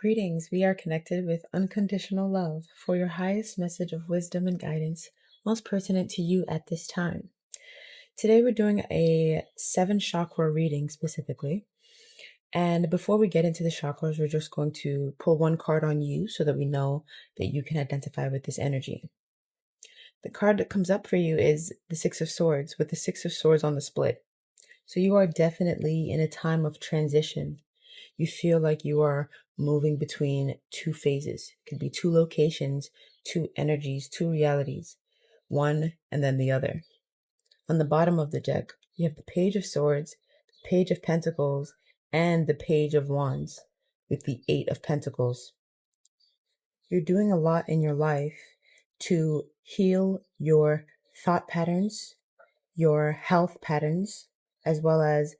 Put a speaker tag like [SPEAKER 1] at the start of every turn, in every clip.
[SPEAKER 1] Greetings, we are connected with unconditional love for your highest message of wisdom and guidance, most pertinent to you at this time. Today we're doing a 7 chakra reading specifically. And before we get into the chakras, we're just going to pull one card on you so that we know that you can identify with this energy. The card that comes up for you is the Six of Swords, with the Six of Swords on the split. So you are definitely in a time of transition. You feel like you are moving between two phases. It could be two locations, two energies, two realities, one and then the other. On the bottom of the deck, you have the Page of Swords, the Page of Pentacles, and the Page of Wands with the Eight of Pentacles. You're doing a lot in your life to heal your thought patterns, your health patterns, as well as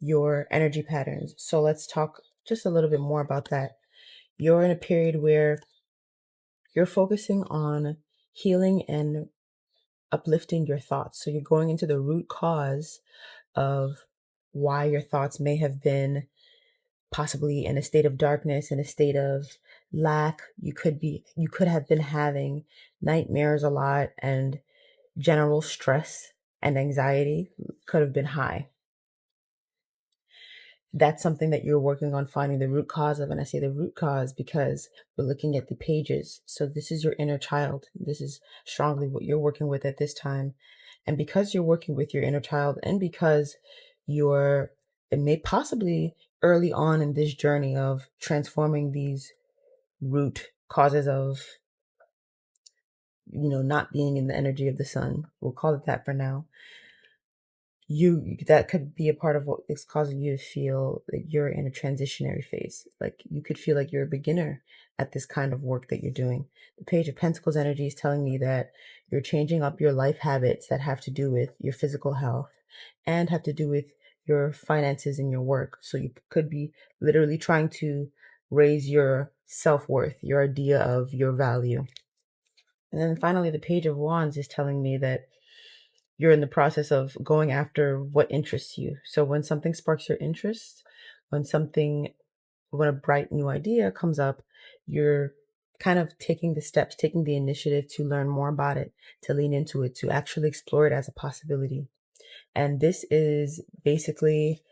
[SPEAKER 1] your energy patterns. So let's talk just a little bit more about that. You're in a period where you're focusing on healing and uplifting your thoughts. So you're going into the root cause of why your thoughts may have been possibly in a state of darkness, in a state of lack. You could have been having nightmares a lot, and general stress and anxiety could have been high. That's something that you're working on finding the root cause of. And I say the root cause because we're looking at the pages. So this is your inner child. This is strongly what you're working with at this time. And because you're working with your inner child, and because it may possibly early on in this journey of transforming these root causes of, not being in the energy of the sun. We'll call it that for now. That could be a part of what is causing you to feel that you're in a transitionary phase. Like you could feel like you're a beginner at this kind of work that you're doing. The Page of Pentacles energy is telling me that you're changing up your life habits that have to do with your physical health and have to do with your finances and your work. So you could be literally trying to raise your self-worth, your idea of your value. And then finally, the Page of Wands is telling me that you're in the process of going after what interests you. So when something sparks your interest, when a bright new idea comes up, you're kind of taking the steps, taking the initiative to learn more about it, to lean into it, to actually explore it as a possibility. And this is basically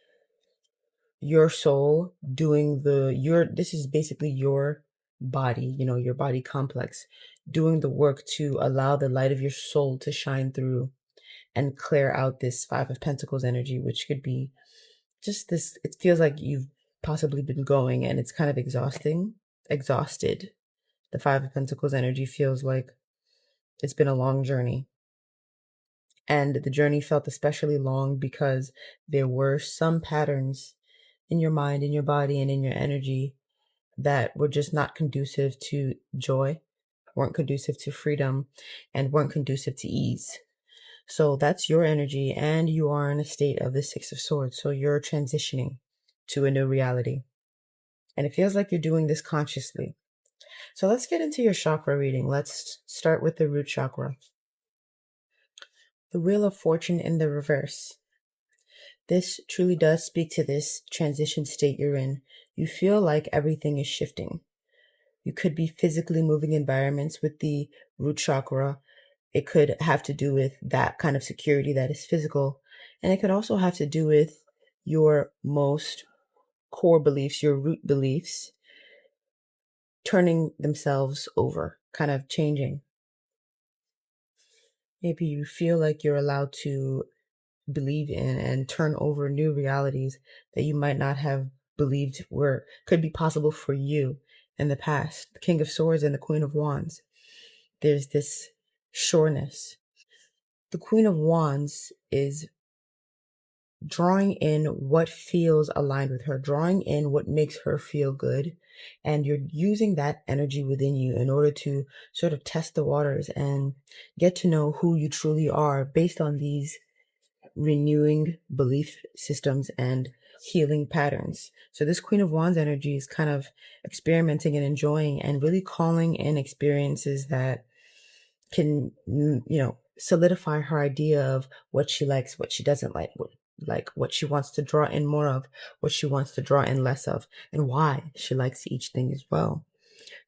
[SPEAKER 1] your soul this is basically your body, your body complex, doing the work to allow the light of your soul to shine through and clear out this Five of Pentacles energy, which could be just this. It feels like you've possibly been going and it's kind of exhausted. The Five of Pentacles energy feels like it's been a long journey. And the journey felt especially long because there were some patterns in your mind, in your body, and in your energy that were just not conducive to joy, weren't conducive to freedom, and weren't conducive to ease. So that's your energy, and you are in a state of the Six of Swords. So you're transitioning to a new reality. And it feels like you're doing this consciously. So let's get into your chakra reading. Let's start with the root chakra. The Wheel of Fortune in the reverse. This truly does speak to this transition state you're in. You feel like everything is shifting. You could be physically moving environments with the root chakra. It could have to do with that kind of security that is physical. And it could also have to do with your most core beliefs, your root beliefs, turning themselves over, kind of changing. Maybe you feel like you're allowed to believe in and turn over new realities that you might not have believed could be possible for you in the past. The King of Swords and the Queen of Wands. There's this sureness. The Queen of Wands is drawing in what feels aligned with her, drawing in what makes her feel good. And you're using that energy within you in order to sort of test the waters and get to know who you truly are based on these renewing belief systems and healing patterns. So this Queen of Wands energy is kind of experimenting and enjoying and really calling in experiences that can, solidify her idea of what she likes, what she doesn't like, like what she wants to draw in more of, what she wants to draw in less of, and why she likes each thing as well.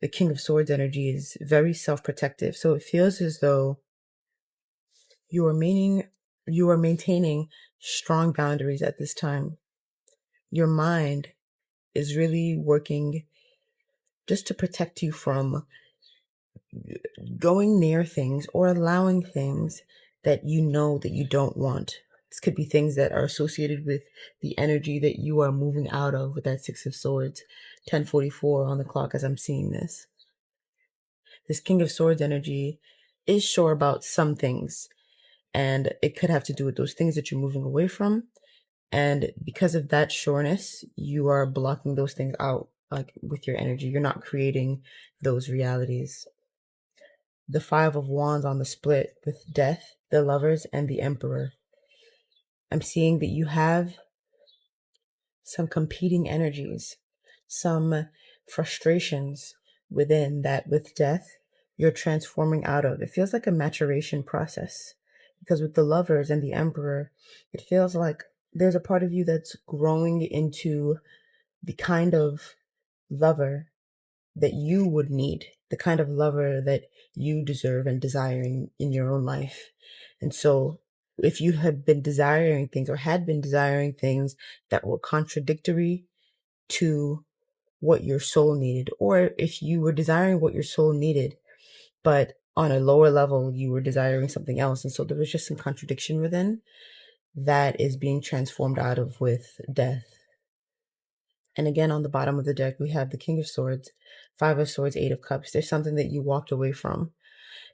[SPEAKER 1] The King of Swords energy is very self-protective, so it feels as though you are maintaining strong boundaries at this time. Your mind is really working just to protect you from going near things or allowing things that you know that you don't want. This could be things that are associated with the energy that you are moving out of with that Six of Swords, 10:44 on the clock as I'm seeing this. This King of Swords energy is sure about some things, and it could have to do with those things that you're moving away from. And because of that sureness, you are blocking those things out, like with your energy. You're not creating those realities. The Five of Wands on the split with Death, the Lovers, and the Emperor. I'm seeing that you have some competing energies, some frustrations within that with Death you're transforming out of. It feels like a maturation process, because with the Lovers and the Emperor, it feels like there's a part of you that's growing into the kind of lover that you would need, the kind of lover that you deserve and desire in your own life. And so if you had been desiring things or had been desiring things that were contradictory to what your soul needed, or if you were desiring what your soul needed, but on a lower level, you were desiring something else. And so there was just some contradiction within that is being transformed out of with Death. And again, on the bottom of the deck, we have the King of Swords, Five of Swords, Eight of Cups. There's something that you walked away from.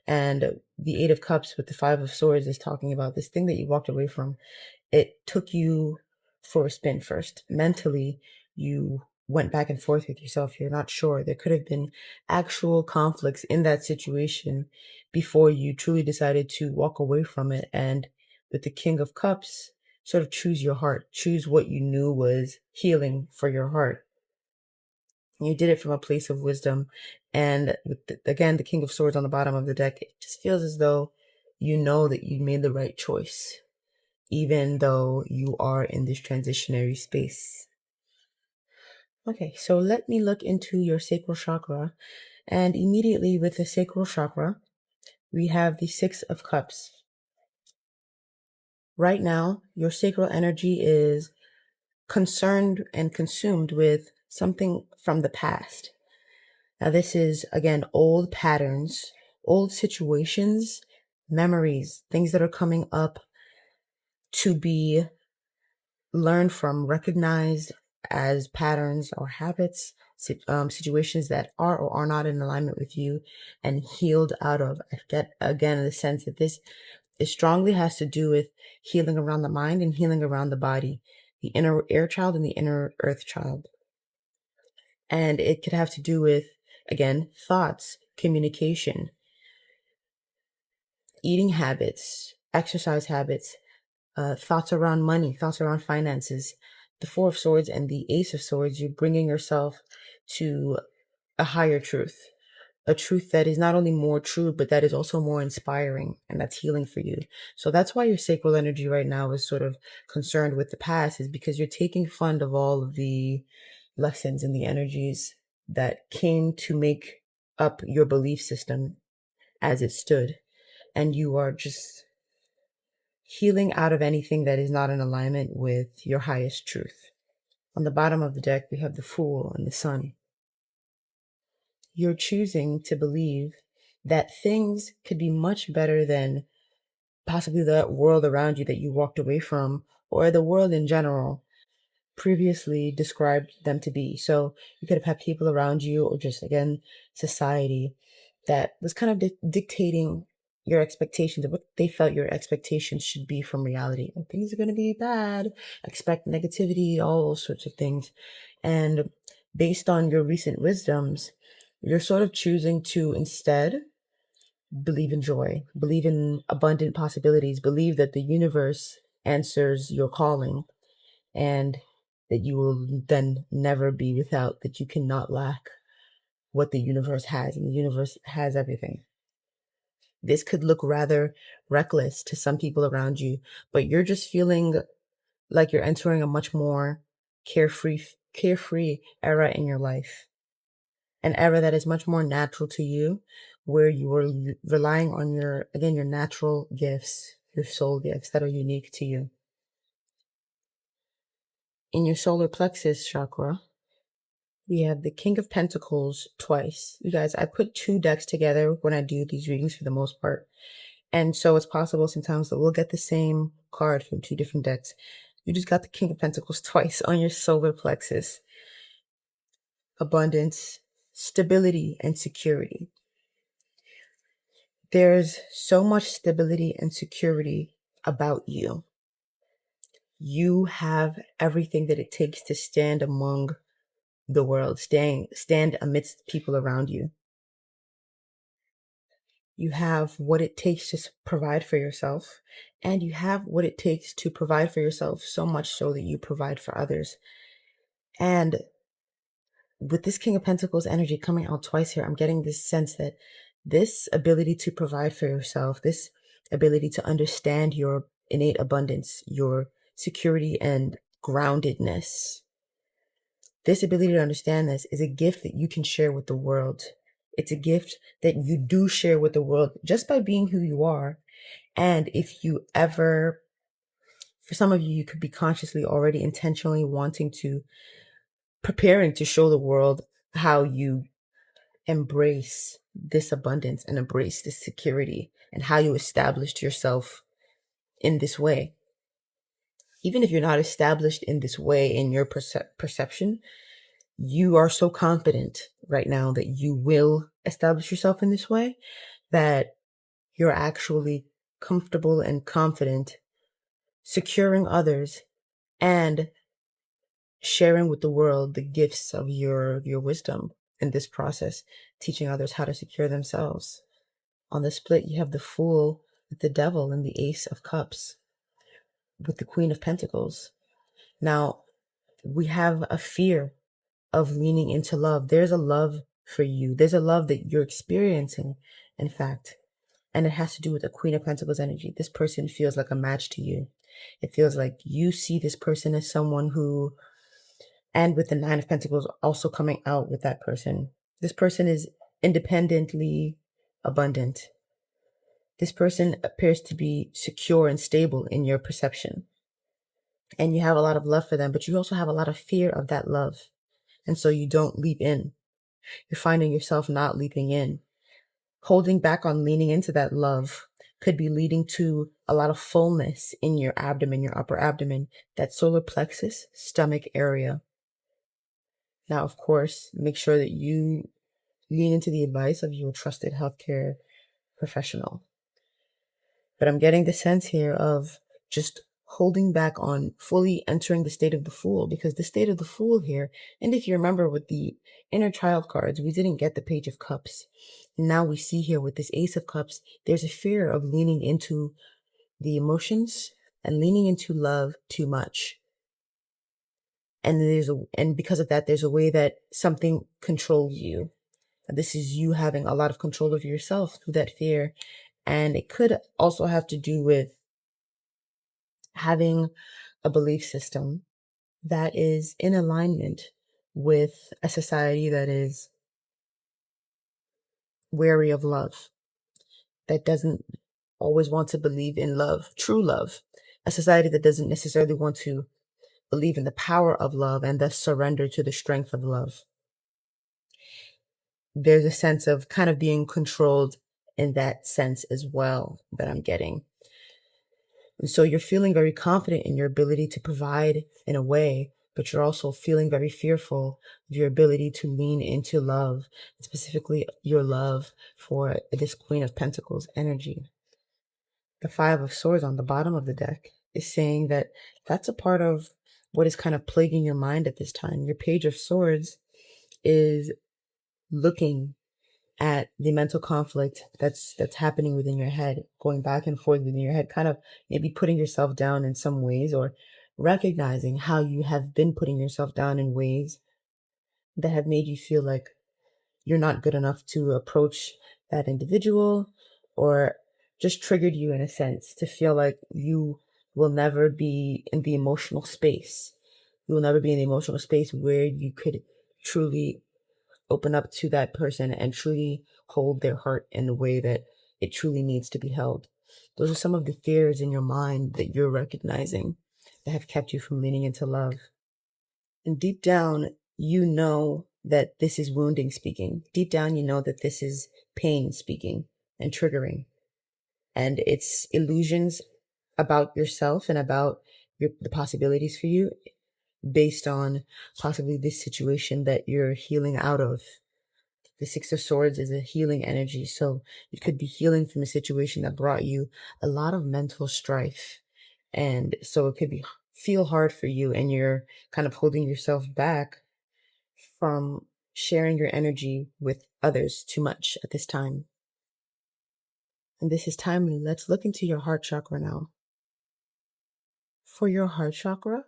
[SPEAKER 1] And the Eight of Cups with the Five of Swords is talking about this thing that you walked away from. It took you for a spin first. Mentally, you went back and forth with yourself. You're not sure. There could have been actual conflicts in that situation before you truly decided to walk away from it. And with the King of Cups, sort of choose your heart, choose what you knew was healing for your heart. You did it from a place of wisdom. And with again, the King of Swords on the bottom of the deck, it just feels as though you know that you made the right choice, even though you are in this transitionary space. Okay, so let me look into your sacral chakra. And immediately with the sacral chakra, we have the Six of Cups. Right now, your sacral energy is concerned and consumed with something from the past. Now, this is, again, old patterns, old situations, memories, things that are coming up to be learned from, recognized as patterns or habits, situations that are or are not in alignment with you, and healed out of. I get, again, the sense that this it strongly has to do with healing around the mind and healing around the body, the inner air child and the inner earth child. And it could have to do with, again, thoughts, communication, eating habits, exercise habits, thoughts around money, thoughts around finances. The Four of Swords and the Ace of Swords, you're bringing yourself to a higher truth, a truth that is not only more true, but that is also more inspiring, and that's healing for you. So that's why your sacral energy right now is sort of concerned with the past, is because you're taking fund of all of the lessons and the energies that came to make up your belief system as it stood. And you are just healing out of anything that is not in alignment with your highest truth. On the bottom of the deck, we have the Fool and the Sun. You're choosing to believe that things could be much better than possibly the world around you that you walked away from, or the world in general previously described them to be. So you could have had people around you, or just, again, society that was kind of dictating your expectations of what they felt your expectations should be from reality. Oh, things are going to be bad, expect negativity, all those sorts of things. And based on your recent wisdoms, you're sort of choosing to instead believe in joy, believe in abundant possibilities, believe that the universe answers your calling, and that you will then never be without, that you cannot lack what the universe has, and the universe has everything. This could look rather reckless to some people around you, but you're just feeling like you're entering a much more carefree era in your life. An era that is much more natural to you, where you are relying on your natural gifts, your soul gifts that are unique to you. In your solar plexus chakra, we have the King of Pentacles twice. You guys, I put 2 decks together when I do these readings for the most part. And so it's possible sometimes that we'll get the same card from 2 different decks. You just got the King of Pentacles twice on your solar plexus. Abundance, stability, and security. There's so much stability and security about you. You have everything that it takes to stand among the world, stand amidst people around you. You have what it takes to provide for yourself, and you have what it takes to provide for yourself, so much so that you provide for others. And with this King of Pentacles energy coming out twice here, I'm getting this sense that this ability to provide for yourself, this ability to understand your innate abundance, your security and groundedness, this ability to understand this is a gift that you can share with the world. It's a gift that you do share with the world just by being who you are. And if you ever, for some of you, you could be consciously already intentionally preparing to show the world how you embrace this abundance and embrace this security and how you established yourself in this way. Even if you're not established in this way in your perception, you are so confident right now that you will establish yourself in this way that you're actually comfortable and confident securing others and sharing with the world the gifts of your wisdom in this process, teaching others how to secure themselves. On the split, you have the Fool with the Devil and the Ace of Cups with the Queen of Pentacles. Now, we have a fear of leaning into love. There's a love for you. There's a love that you're experiencing, in fact, and it has to do with the Queen of Pentacles energy. This person feels like a match to you. It feels like you see this person as someone who, and with the Nine of Pentacles also coming out with that person, this person is independently abundant. This person appears to be secure and stable in your perception. And you have a lot of love for them, but you also have a lot of fear of that love. And so you don't leap in. You're finding yourself not leaping in. Holding back on leaning into that love could be leading to a lot of fullness in your abdomen, your upper abdomen, that solar plexus, stomach area. Now, of course, make sure that you lean into the advice of your trusted healthcare professional. But I'm getting the sense here of just holding back on fully entering the state of the Fool, because the state of the Fool here, and if you remember with the inner child cards, we didn't get the Page of Cups. And now we see here with this Ace of Cups, there's a fear of leaning into the emotions and leaning into love too much. And because of that, there's a way that something controls you. This is you having a lot of control of yourself through that fear. And it could also have to do with having a belief system that is in alignment with a society that is wary of love, that doesn't always want to believe in love, true love, a society that doesn't necessarily want to believe in the power of love and thus surrender to the strength of love. There's a sense of kind of being controlled in that sense as well that I'm getting. And so you're feeling very confident in your ability to provide in a way, but you're also feeling very fearful of your ability to lean into love, specifically your love for this Queen of Pentacles energy. The Five of Swords on the bottom of the deck is saying that that's a part of what is kind of plaguing your mind at this time. Your Page of Swords is looking at the mental conflict that's happening within your head, going back and forth within your head, kind of maybe putting yourself down in some ways, or recognizing how you have been putting yourself down in ways that have made you feel like you're not good enough to approach that individual, or just triggered you in a sense to feel like you will never be in the emotional space. You will never be in the emotional space where you could truly open up to that person and truly hold their heart in the way that it truly needs to be held. Those are some of the fears in your mind that you're recognizing that have kept you from leaning into love. And deep down, you know that this is wounding speaking. Deep down, you know that this is pain speaking and triggering. And it's illusions about yourself and about the possibilities for you based on possibly this situation that you're healing out of. The Six of Swords is a healing energy. So it could be healing from a situation that brought you a lot of mental strife. And so it could feel hard for you, and you're kind of holding yourself back from sharing your energy with others too much at this time. And this is timely. Let's look into your heart chakra now. For your heart chakra,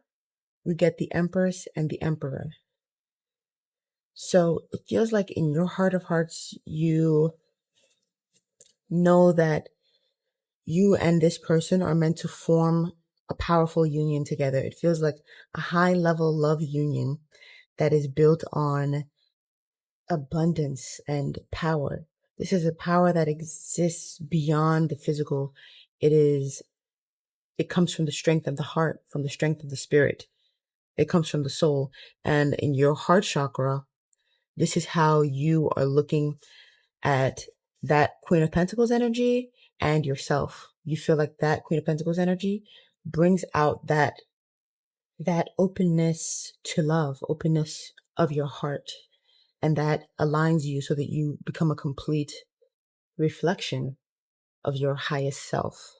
[SPEAKER 1] we get the Empress and the Emperor. So it feels like in your heart of hearts, you know that you and this person are meant to form a powerful union together. It feels like a high level love union that is built on abundance and power. This is a power that exists beyond the physical. It comes from the strength of the heart, from the strength of the spirit. It comes from the soul. And in your heart chakra, this is how you are looking at that Queen of Pentacles energy and yourself. You feel like that Queen of Pentacles energy brings out that openness to love, openness of your heart. And that aligns you so that you become a complete reflection of your highest self.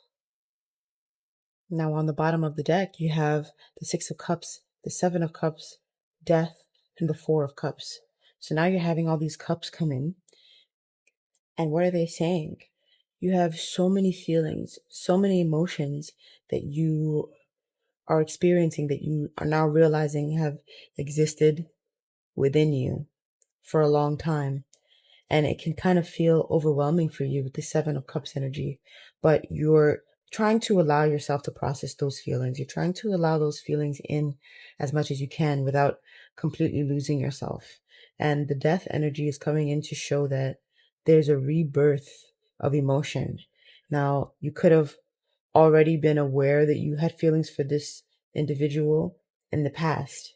[SPEAKER 1] Now on the bottom of the deck, you have the Six of Cups, the Seven of Cups, Death, and the Four of Cups. So now you're having all these cups come in. And what are they saying? You have so many feelings, so many emotions that you are experiencing, that you are now realizing have existed within you for a long time. And it can kind of feel overwhelming for you with the Seven of Cups energy, but you're trying to allow yourself to process those feelings. You're trying to allow those feelings in as much as you can without completely losing yourself. And the Death energy is coming in to show that there's a rebirth of emotion. Now, you could have already been aware that you had feelings for this individual in the past,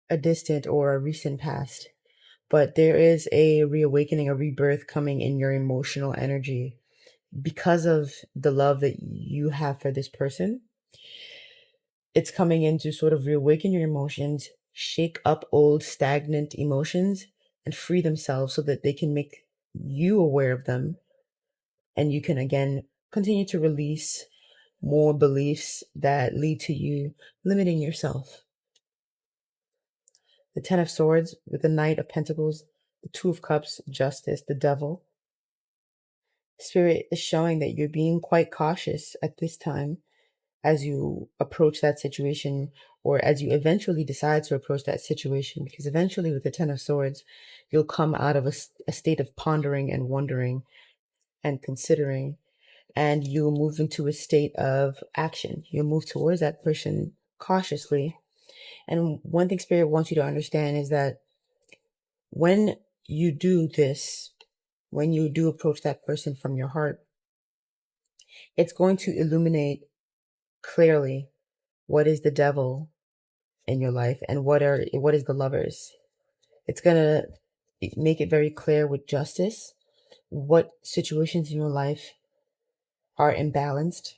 [SPEAKER 1] a distant or a recent past. But there is a reawakening, a rebirth coming in your emotional energy because of the love that you have for this person. It's coming in to sort of reawaken your emotions, shake up old stagnant emotions, and free themselves so that they can make you aware of them. And you can again continue to release more beliefs that lead to you limiting yourself. The Ten of Swords with the Knight of Pentacles, the Two of Cups, Justice, the Devil. Spirit is showing that you're being quite cautious at this time as you approach that situation, or as you eventually decide to approach that situation, because eventually with the Ten of Swords, you'll come out of a state of pondering and wondering and considering, and you'll move into a state of action. You'll move towards that person cautiously. And one thing Spirit wants you to understand is that when you do this, when you do approach that person from your heart, it's going to illuminate clearly what is the devil in your life and what is the lovers. It's going to make it very clear with justice what situations in your life are imbalanced,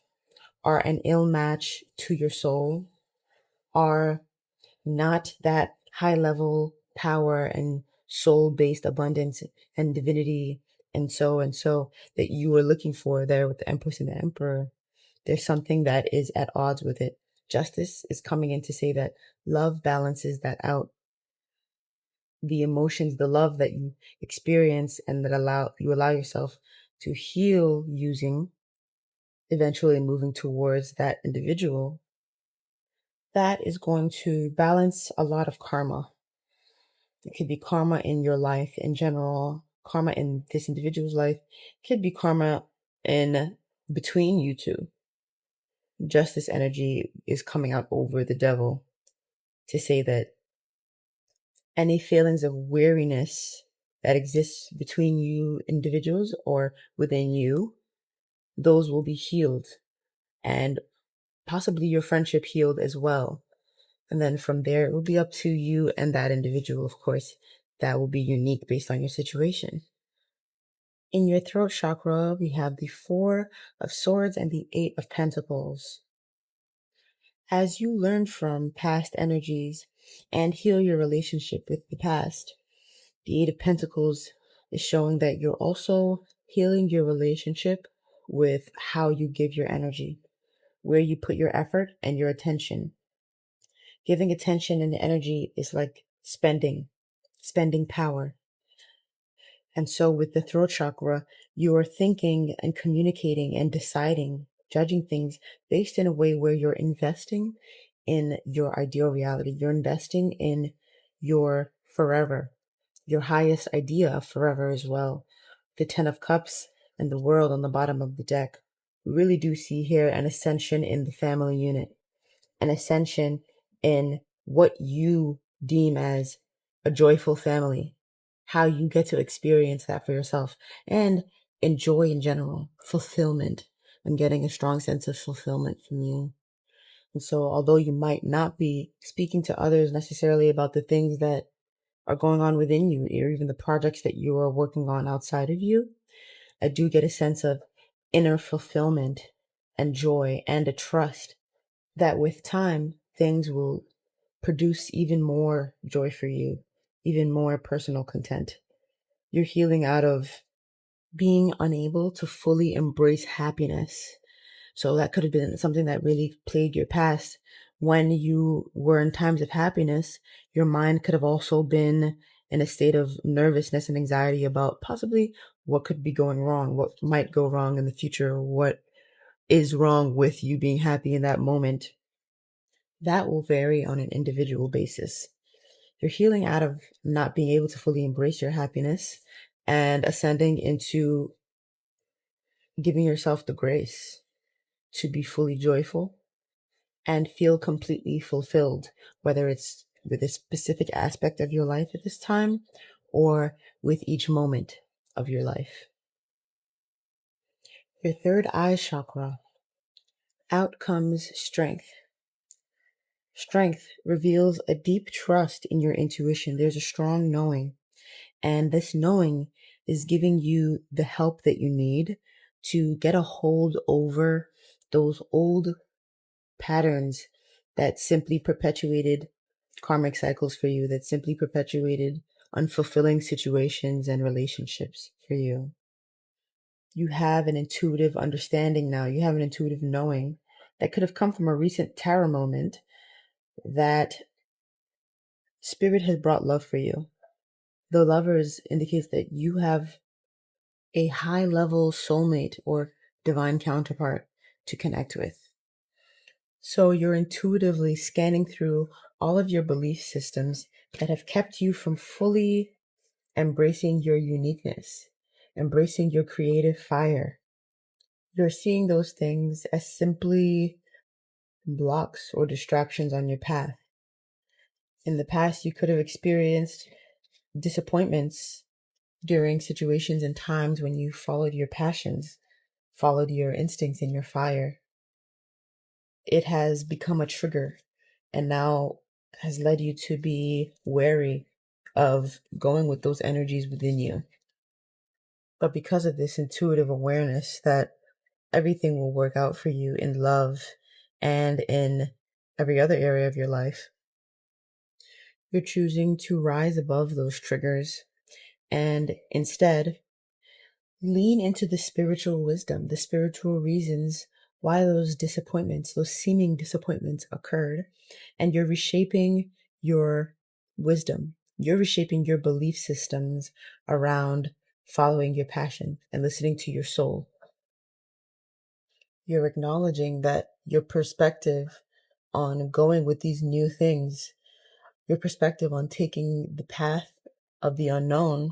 [SPEAKER 1] are an ill match to your soul, are not that high level power and soul based abundance and divinity and so that you were looking for there with the Empress and the Emperor. There's something that is at odds with it. Justice is coming in to say that love balances that out. The emotions, the love that you experience and that you allow yourself to heal using, eventually moving towards that individual, that is going to balance a lot of karma. It could be karma in your life in general, karma in this individual's life, it could be karma in between you two. justice energy is coming out over the devil to say that any feelings of weariness that exists between you individuals or within you, those will be healed, and possibly your friendship healed as well. And then from there, it will be up to you and that individual, of course. That will be unique based on your situation. In your throat chakra, we have the Four of Swords and the Eight of Pentacles. As you learn from past energies and heal your relationship with the past, the Eight of Pentacles is showing that you're also healing your relationship with how you give your energy, where you put your effort and your attention. Giving attention and energy is like spending power. And so with the throat chakra, you are thinking and communicating and deciding, judging things based in a way where you're investing in your ideal reality. You're investing in your forever, your highest idea of forever as well. The Ten of Cups and the World on the bottom of the deck. We really do see here an ascension in the family unit, an ascension in what you deem as a joyful family, how you get to experience that for yourself, and enjoy in general, fulfillment. I'm getting a strong sense of fulfillment from you. And so, although you might not be speaking to others necessarily about the things that are going on within you, or even the projects that you are working on outside of you, I do get a sense of inner fulfillment and joy and a trust that with time, things will produce even more joy for you, even more personal content. You're healing out of being unable to fully embrace happiness. So that could have been something that really plagued your past. When you were in times of happiness, your mind could have also been in a state of nervousness and anxiety about possibly what could be going wrong, what might go wrong in the future, what is wrong with you being happy in that moment. That will vary on an individual basis. You're healing out of not being able to fully embrace your happiness and ascending into giving yourself the grace to be fully joyful and feel completely fulfilled, whether it's with a specific aspect of your life at this time or with each moment of your life. Your third eye chakra. Out comes strength. Strength reveals a deep trust in your intuition. There's a strong knowing, and this knowing is giving you the help that you need to get a hold over those old patterns that simply perpetuated karmic cycles for you, that simply perpetuated unfulfilling situations and relationships for you. You have an intuitive understanding now. You have an intuitive knowing that could have come from a recent tarot moment that Spirit has brought love for you. The Lovers indicates that you have a high level soulmate or divine counterpart to connect with. So you're intuitively scanning through all of your belief systems that have kept you from fully embracing your uniqueness, embracing your creative fire. You're seeing those things as simply blocks or distractions on your path. In the past, you could have experienced disappointments during situations and times when you followed your passions, followed your instincts and your fire. It has become a trigger and now has led you to be wary of going with those energies within you. But because of this intuitive awareness that everything will work out for you in love and in every other area of your life, you're choosing to rise above those triggers and instead lean into the spiritual wisdom, the spiritual reasons why those disappointments, those seeming disappointments occurred. And you're reshaping your wisdom. You're reshaping your belief systems around following your passion and listening to your soul. You're acknowledging that your perspective on going with these new things, your perspective on taking the path of the unknown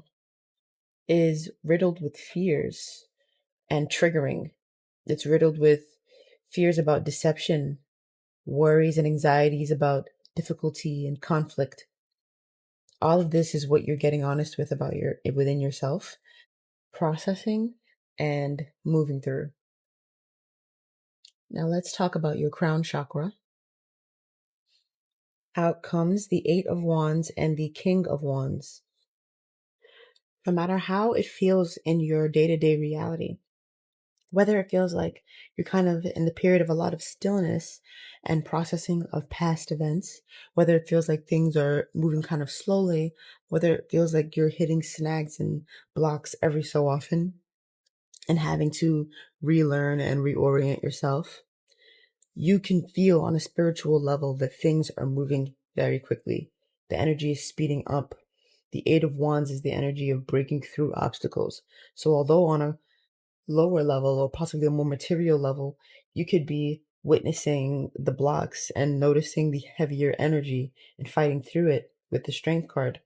[SPEAKER 1] is riddled with fears and triggering. It's riddled with fears about deception, worries and anxieties about difficulty and conflict. All of this is what you're getting honest with about within yourself, processing and moving through. Now let's talk about your crown chakra. Out comes the Eight of Wands and the King of Wands. No matter how it feels in your day-to-day reality, whether it feels like you're kind of in the period of a lot of stillness and processing of past events, whether it feels like things are moving kind of slowly, whether it feels like you're hitting snags and blocks every so often and having to relearn and reorient yourself, you can feel on a spiritual level that things are moving very quickly. The energy is speeding up. The Eight of Wands is the energy of breaking through obstacles. So although on a lower level or possibly a more material level, you could be witnessing the blocks and noticing the heavier energy and fighting through it with the Strength card.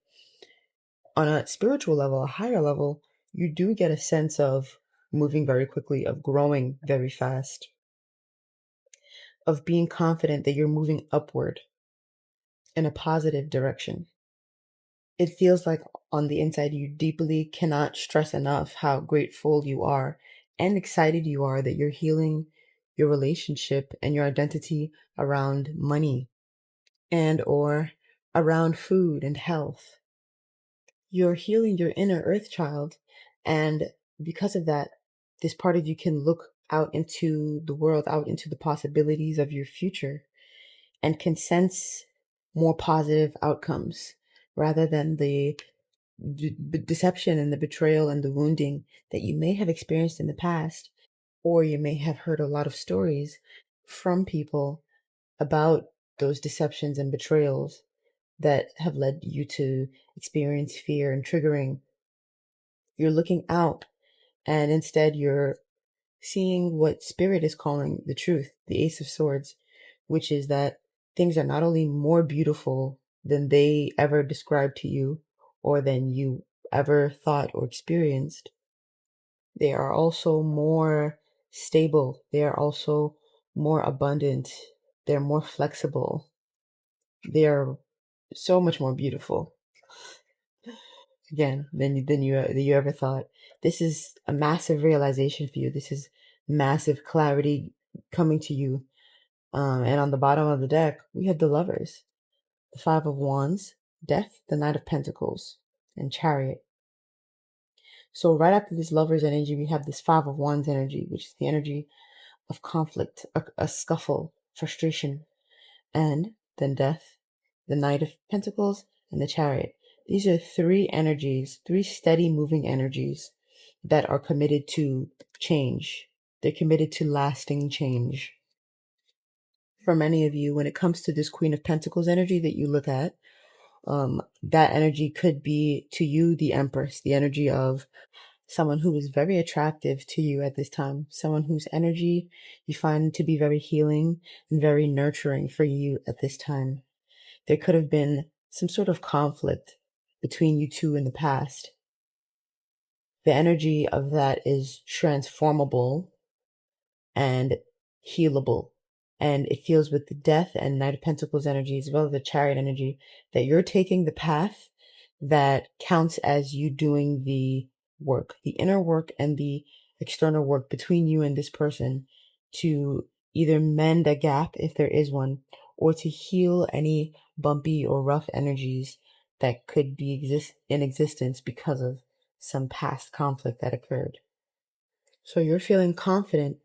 [SPEAKER 1] On a spiritual level, a higher level, you do get a sense of moving very quickly, of growing very fast, of being confident that you're moving upward in a positive direction. It feels like on the inside you deeply cannot stress enough how grateful you are and excited you are that you're healing your relationship and your identity around money and or around food and health. You're healing your inner earth child, and because of that, this part of you can look out into the world, out into the possibilities of your future, and can sense more positive outcomes rather than the deception and the betrayal and the wounding that you may have experienced in the past, or you may have heard a lot of stories from people about those deceptions and betrayals that have led you to experience fear and triggering. You're looking out, and instead you're seeing what spirit is calling the truth, the Ace of Swords, which is that things are not only more beautiful than they ever described to you or than you ever thought or experienced, they are also more stable. They are also more abundant. They're more flexible. They are so much more beautiful, again, than you ever thought. This is a massive realization for you. This is massive clarity coming to you. And on the bottom of the deck, we have the Lovers, the Five of Wands, Death, the Knight of Pentacles, and Chariot. So right after this Lovers energy, we have this Five of Wands energy, which is the energy of conflict, a scuffle, frustration, and then Death, the Knight of Pentacles, and the Chariot. These are three energies, three steady moving energies that are committed to change. They're committed to lasting change. For many of you, when it comes to this Queen of Pentacles energy that you look at, that energy could be to you the Empress, the energy of someone who is very attractive to you at this time, someone whose energy you find to be very healing and very nurturing for you at this time. There could have been some sort of conflict between you two in the past. The energy of that is transformable and healable. And it feels with the Death and Knight of Pentacles energy, as well as the Chariot energy, that you're taking the path that counts as you doing the work, the inner work and the external work between you and this person, to either mend a gap if there is one, or to heal any bumpy or rough energies that could be in existence because of some past conflict that occurred. So you're feeling confident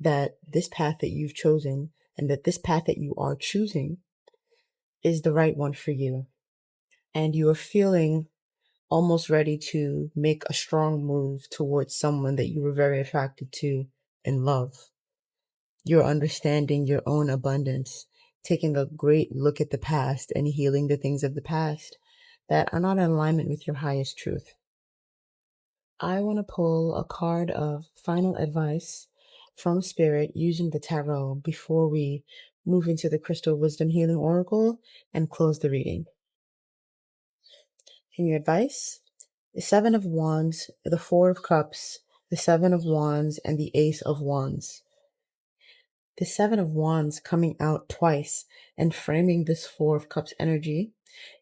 [SPEAKER 1] that this path that you've chosen and that this path that you are choosing is the right one for you. And you are feeling almost ready to make a strong move towards someone that you were very attracted to and love. You're understanding your own abundance, taking a great look at the past and healing the things of the past that are not in alignment with your highest truth. I want to pull a card of final advice from Spirit using the tarot before we move into the Crystal Wisdom Healing Oracle and close the reading. In your advice, the Seven of Wands, the Four of Cups, the Seven of Wands, and the Ace of Wands. The Seven of Wands coming out twice and framing this Four of Cups energy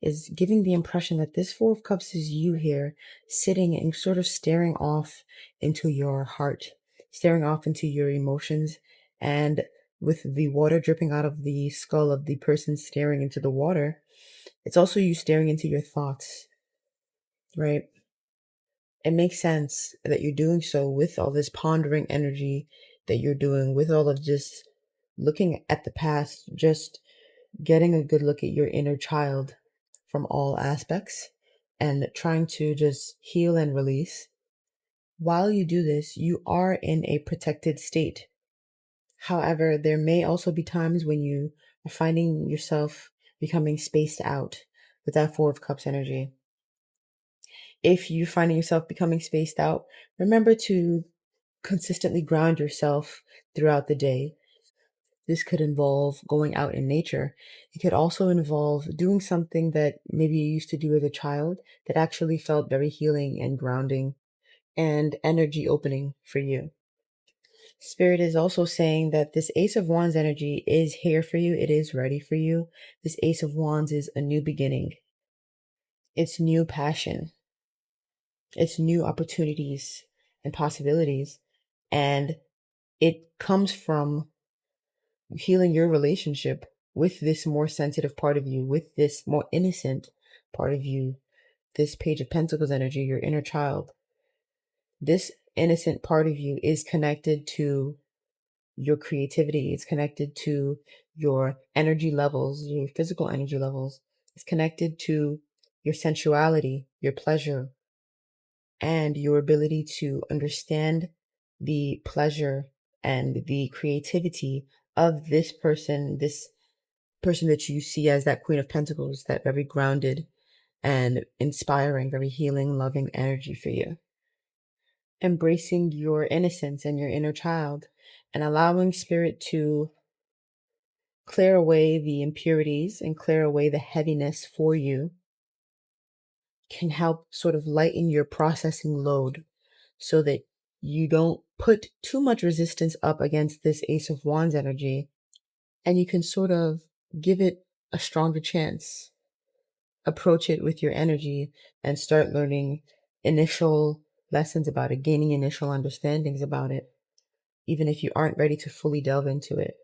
[SPEAKER 1] is giving the impression that this Four of Cups is you here sitting and sort of staring off into your heart, staring off into your emotions, and with the water dripping out of the skull of the person staring into the water, it's also you staring into your thoughts, right? It makes sense that you're doing so with all this pondering energy that you're doing, with all of just looking at the past, just getting a good look at your inner child from all aspects and trying to just heal and release. While you do this, you are in a protected state. However, there may also be times when you are finding yourself becoming spaced out with that Four of Cups energy. If you're finding yourself becoming spaced out, remember to consistently ground yourself throughout the day. This could involve going out in nature. It could also involve doing something that maybe you used to do as a child that actually felt very healing and grounding and energy opening for you. Spirit is also saying that this Ace of Wands energy is here for you. It is ready for you. This Ace of Wands is a new beginning. It's new passion. It's new opportunities and possibilities. And it comes from healing your relationship with this more sensitive part of you, with this more innocent part of you, this Page of Pentacles energy, your inner child. This innocent part of you is connected to your creativity. It's connected to your energy levels, your physical energy levels. It's connected to your sensuality, your pleasure, and your ability to understand the pleasure and the creativity of this person that you see as that Queen of Pentacles, that very grounded and inspiring, very healing, loving energy for you. Embracing your innocence and your inner child and allowing Spirit to clear away the impurities and clear away the heaviness for you can help sort of lighten your processing load so that you don't put too much resistance up against this Ace of Wands energy, and you can sort of give it a stronger chance. Approach it with your energy and start learning initial lessons about it, gaining initial understandings about it, even if you aren't ready to fully delve into it.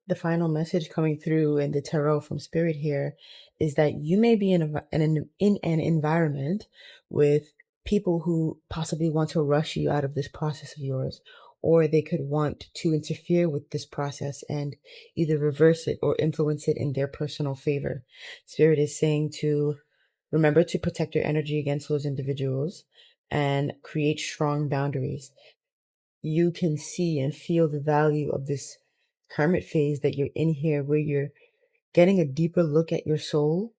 [SPEAKER 1] The final message coming through in the tarot from Spirit here is that you may be in an environment with people who possibly want to rush you out of this process of yours, or they could want to interfere with this process and either reverse it or influence it in their personal favor. Spirit is saying to remember to protect your energy against those individuals and create strong boundaries. You can see and feel the value of this hermit phase that you're in here, where you're getting a deeper look at your soul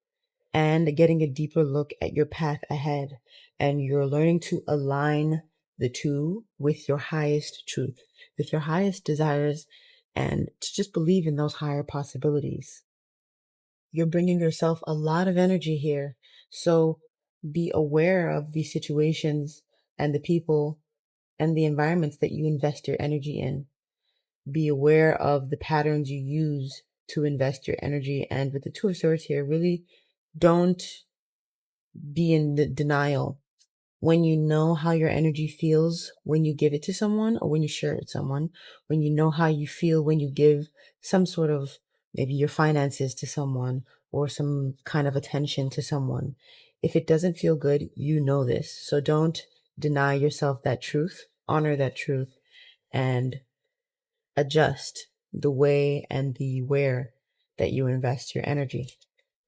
[SPEAKER 1] and getting a deeper look at your path ahead. And you're learning to align the two with your highest truth, with your highest desires, and to just believe in those higher possibilities. You're bringing yourself a lot of energy here. So be aware of the situations and the people and the environments that you invest your energy in. Be aware of the patterns you use to invest your energy. And with the Two of Swords here, really don't be in the denial when you know how your energy feels when you give it to someone or when you share it with someone, when you know how you feel when you give some sort of maybe your finances to someone or some kind of attention to someone. If it doesn't feel good, you know this. So don't deny yourself that truth, honor that truth, and adjust the way and the where that you invest your energy,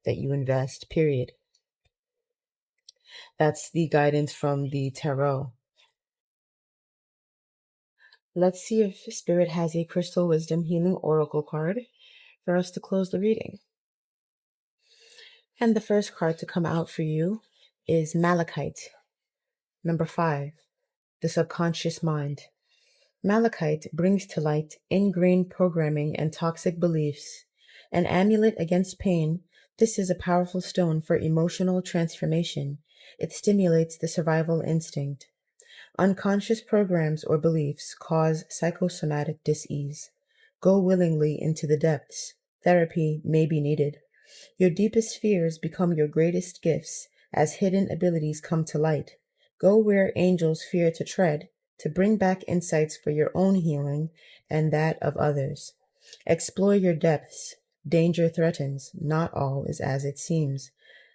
[SPEAKER 1] that you invest, period. That's the guidance from the tarot. Let's see if Spirit has a Crystal Wisdom Healing Oracle card for us to close the reading. And the first card to come out for you is Malachite, number 5, the subconscious mind. Malachite brings to light ingrained programming and toxic beliefs. An amulet against pain, this is a powerful stone for emotional transformation. It stimulates the survival instinct. Unconscious programs or beliefs cause psychosomatic dis-ease. Go willingly into the depths. Therapy may be needed. Your deepest fears become your greatest gifts as hidden abilities come to light. Go where angels fear to tread to bring back insights for your own healing and that of others. Explore your depths. Danger threatens. Not all is as it seems.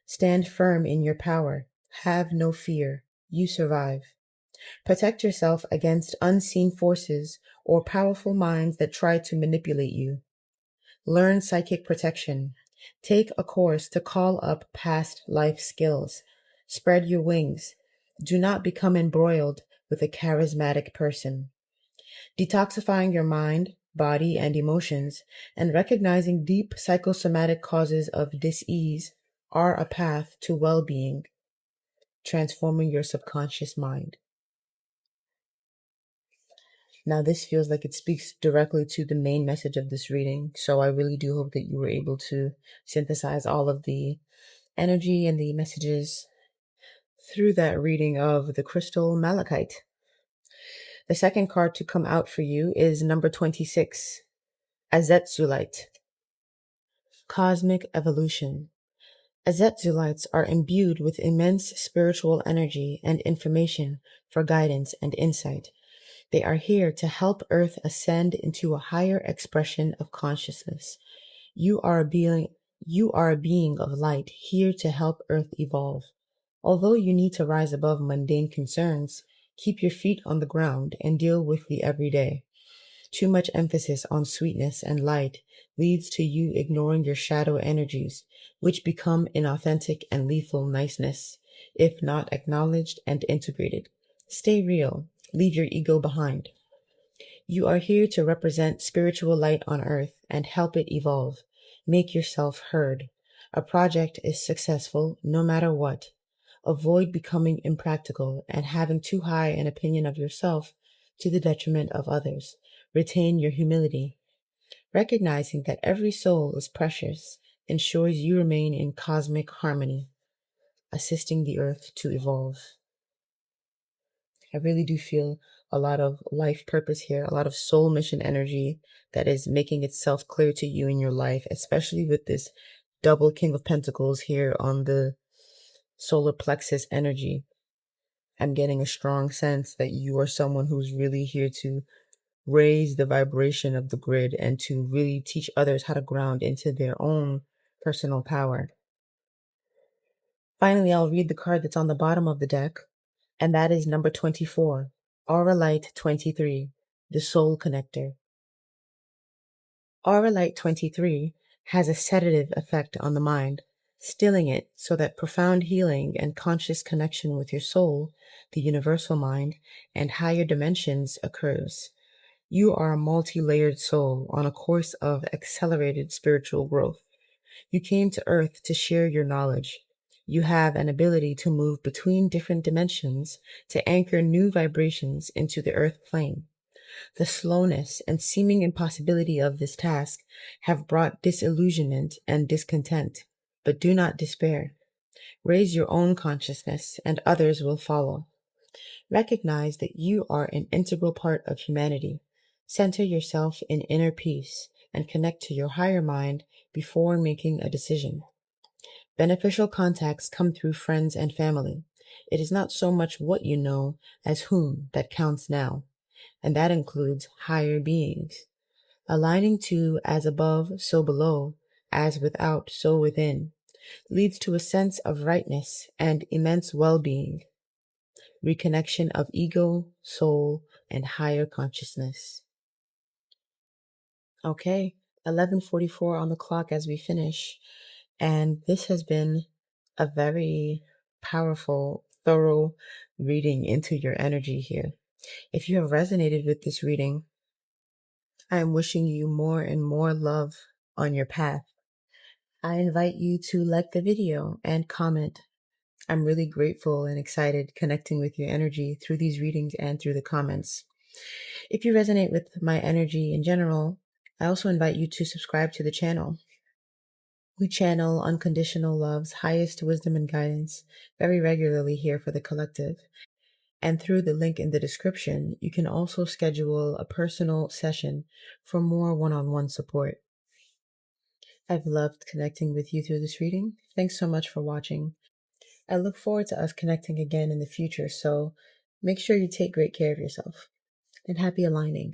[SPEAKER 1] Stand firm in your power. Have no fear. You survive. Protect yourself against unseen forces or powerful minds that try to manipulate you. Learn psychic protection. Take a course to call up past life skills. Spread your wings. Do not become embroiled with a charismatic person. Detoxifying your mind, body, and emotions, and recognizing deep psychosomatic causes of dis-ease are a path to well-being, transforming your subconscious mind. Now, this feels like it speaks directly to the main message of this reading, so I really do hope that you were able to synthesize all of the energy and the messages through that reading of the crystal malachite. The second card to come out for you is number 26, Azetzulite. Cosmic evolution. Azetzulites are imbued with immense spiritual energy and information for guidance and insight. They are here to help Earth ascend into a higher expression of consciousness. You are a being of light, here to help Earth evolve. Although you need to rise above mundane concerns, keep your feet on the ground and deal with the everyday. Too much emphasis on sweetness and light leads to you ignoring your shadow energies, which become inauthentic and lethal niceness, if not acknowledged and integrated. Stay real. Leave your ego behind. You are here to represent spiritual light on earth and help it evolve. Make yourself heard. A project is successful no matter what. Avoid becoming impractical and having too high an opinion of yourself to the detriment of others. Retain your humility. Recognizing that every soul is precious ensures you remain in cosmic harmony, assisting the earth to evolve. I really do feel a lot of life purpose here, a lot of soul mission energy that is making itself clear to you in your life, especially with this double King of Pentacles here on the solar plexus energy. I'm getting a strong sense that you are someone who's really here to raise the vibration of the grid and to really teach others how to ground into their own personal power. Finally, I'll read the card that's on the bottom of the deck, and that is number 24, Auralite 23, the Soul Connector. Auralite 23 has a sedative effect on the mind, stilling it so that profound healing and conscious connection with your soul, the universal mind, and higher dimensions occurs. You are a multi-layered soul on a course of accelerated spiritual growth. You came to Earth to share your knowledge. You have an ability to move between different dimensions to anchor new vibrations into the Earth plane. The slowness and seeming impossibility of this task have brought disillusionment and discontent, but do not despair. Raise your own consciousness and others will follow. Recognize that you are an integral part of humanity. Center yourself in inner peace and connect to your higher mind before making a decision. Beneficial contacts come through friends and family. It is not so much what you know as whom that counts now, and that includes higher beings. Aligning to as above, so below, as without, so within, leads to a sense of rightness and immense well-being. Reconnection of ego, soul, and higher consciousness. Okay, 11:44 on the clock as we finish. And this has been a very powerful, thorough reading into your energy here. If you have resonated with this reading, I am wishing you more and more love on your path. I invite you to like the video and comment. I'm really grateful and excited connecting with your energy through these readings and through the comments. If you resonate with my energy in general, I also invite you to subscribe to the channel. We channel unconditional love's highest wisdom and guidance very regularly here for the collective. And through the link in the description, you can also schedule a personal session for more one-on-one support. I've loved connecting with you through this reading. Thanks so much for watching. I look forward to us connecting again in the future, so make sure you take great care of yourself. And happy aligning.